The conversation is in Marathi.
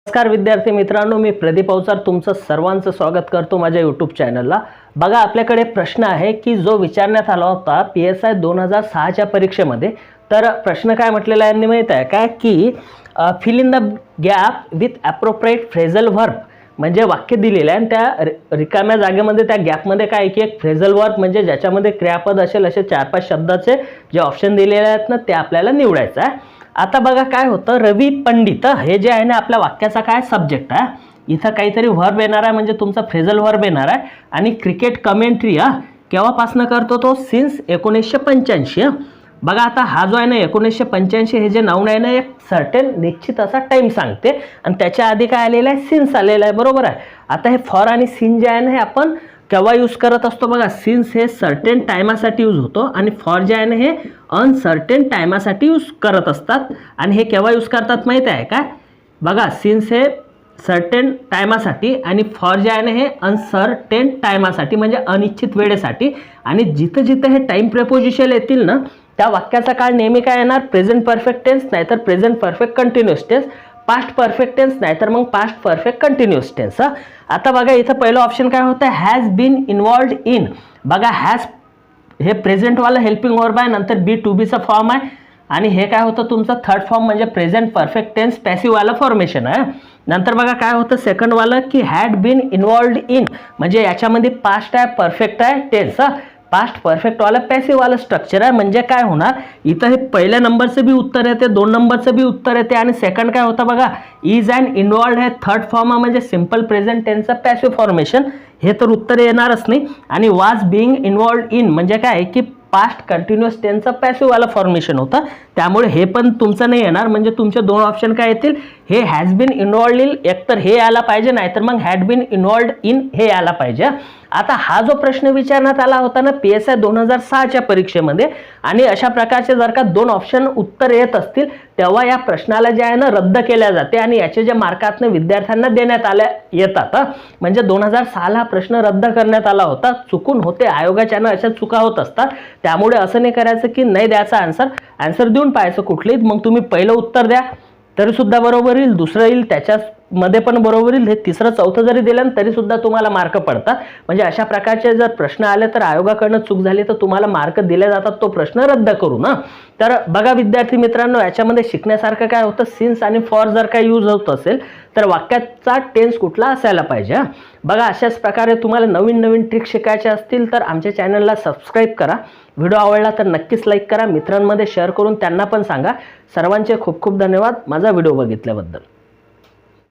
नमस्कार विद्यार्थी मित्रांनो, मी प्रदीप अवचार तुमचं सर्वांचं स्वागत करतो माझ्या यूट्यूब चॅनलला। बघा, आपल्याकडे प्रश्न आहे की जो विचारण्यात आला होता PSI 2006च्या परीक्षेमध्ये। तर प्रश्न काय म्हटलेला आहे माहित आहे काय की fill in the gap with appropriate phrasal verb, म्हणजे वाक्य दिलेलं आहे आणि त्या रिकाम्या जागेमध्ये त्या गॅपमध्ये काय की एक फ्रेझल वर्ब म्हणजे ज्याच्यामध्ये क्रियापद असेल असे 4-5 शब्दाचे जे ऑप्शन दिलेले आहेत ना ते आपल्याला निवडायचं आहे। आता बघा काय होतं, रवी पंडित हे जे आहे ना आपल्या वाक्याचा काय सब्जेक्ट आहे, इथं काहीतरी वर्ब येणार आहे म्हणजे तुमचा फ्रेझल वर्ब येणार आहे। आणि क्रिकेट कमेंट्री केव्हापासून करतो तो सिन्स 1985। बघा आता हा जो आहे ना 1985 हे जे नाउन आहे ना एक सर्टेन निश्चित असा टाइम सांगते आणि त्याच्या आधी काय आलेलं आहे, सिन्स आलेला आहे, बरोबर आहे। आता हे फॉर आणि सिन जे आहे ना हे आपण केव्हा यूज करत असतो, बघा सिन्स हे सर्टेन टायमासाठी यूज होतो आणि फॉर जे आहे ना हे अनसर्टेन टायमासाठी यूज करत असतात। आणि हे केव्हा यूज करतात माहिती आहे काय, बघा सिन्स हे सर्टेन टायमासाठी आणि फॉर जे आहे ना हे अनसर्टेन टायमासाठी म्हणजे अनिश्चित वेळेसाठी। आणि जिथं जिथं हे टाइम प्रेपोजिशन येतील ना त्या वाक्याचा काळ नेहमी काय येणार, प्रेझेंट परफेक्ट टेन्स नाहीतर present perfect continuous tense, past perfect tense नाहीतर मग पास्ट परफेक्ट कंटिन्युअस टेन्स। आता बघा इथं पहिलं ऑप्शन काय होतं, हॅज बीन इन्वॉल्व्ड इन। बघा हॅज हे प्रेझेंट वाला हेल्पिंग वर्ब आहे, नंतर बी टू बीचा फॉर्म आहे आणि हे काय होतं तुमचं थर्ड फॉर्म म्हणजे प्रेझेंट परफेक्ट टेन्स पॅसिव्ह वाला फॉर्मेशन आहे। नंतर बघा काय होतं सेकंड वाला की हॅड बीन इन्वॉल्व्ड इन म्हणजे याच्यामध्ये पास्ट आहे परफेक्ट आहे टेन्स, पास्ट परफेक्ट वाला पॅसिव्ह वाला स्ट्रक्चर आहे। म्हणजे काय होणार इथं हे पहिल्या नंबरचं बी उत्तर येते, 2 नंबरचं बी उत्तर येते आणि सेकंड काय होतं बघा इज अँड इन्वॉल्व्ड हे थर्ड फॉर्म म्हणजे सिंपल प्रेझेंट टेन्सचं पॅसिव्ह फॉर्मेशन, हे तर उत्तर येणारच नाही। आणि वाज बिंग इन्वॉल्व्ड इन म्हणजे काय की पास्ट कंटिन्युअस टेन्सचं पॅसिव्ह वाला फॉर्मेशन होतं, त्यामुळे हे पण तुमचं नाही येणार। म्हणजे तुमचे 2 ऑप्शन काय येतील, हे हॅज बीन इन्वॉल्व्ड इन एकतर हे यायला पाहिजे नाहीतर मग हॅड बीन इन्वॉल्व्ड इन हे यायला पाहिजे। आता हा जो प्रश्न विचारण्यात आला होता ना PSI 2006च्या परीक्षेमध्ये आणि अशा प्रकारचे जर का 2 ऑप्शन उत्तर येत असतील तेव्हा या प्रश्नाला जे आहे ना रद्द केल्या जाते आणि याचे जे मार्कातनं विद्यार्थ्यांना देण्यात आले येतात। म्हणजे 2006ला हा प्रश्न रद्द करण्यात आला होता, चुकून होते आयोगाच्यानं अशा चुका होत असतात, त्यामुळे असं नाही करायचं की नाही द्यायचा आन्सर देऊन पाहायचं कुठलेही। मग तुम्ही पहिलं उत्तर द्या तरी सुद्धा बरोबर येईल, दुसरं येईल त्याच्यामध्ये पण बरोबर येईल, हे तिसरं चौथं जरी दिलं तरी सुद्धा तुम्हाला मार्क पडतात। म्हणजे अशा प्रकारचे जर प्रश्न आले तर आयोगाकडनं चूक झाली तर तुम्हाला मार्क दिले जातात तो प्रश्न रद्द करू ना। तर बघा विद्यार्थी मित्रांनो, याच्यामध्ये शिकण्यासारखं काय होतं, सिन्स आणि फॉर जर काय यूज होत असेल तर वाक्याचा टेन्स कुठला असायला पाहिजे। बघा अशाच प्रकारे तुम्हाला नवीन नवीन ट्रिक शिकायच्या असतील तर आमच्या चॅनलला सबस्क्राईब करा, व्हिडिओ आवडला तर नक्कीच लाईक करा, मित्रांमध्ये शेअर करून त्यांना पण सांगा। सर्वांचे खूप खूप धन्यवाद माझा व्हिडिओ बघितल्याबद्दल।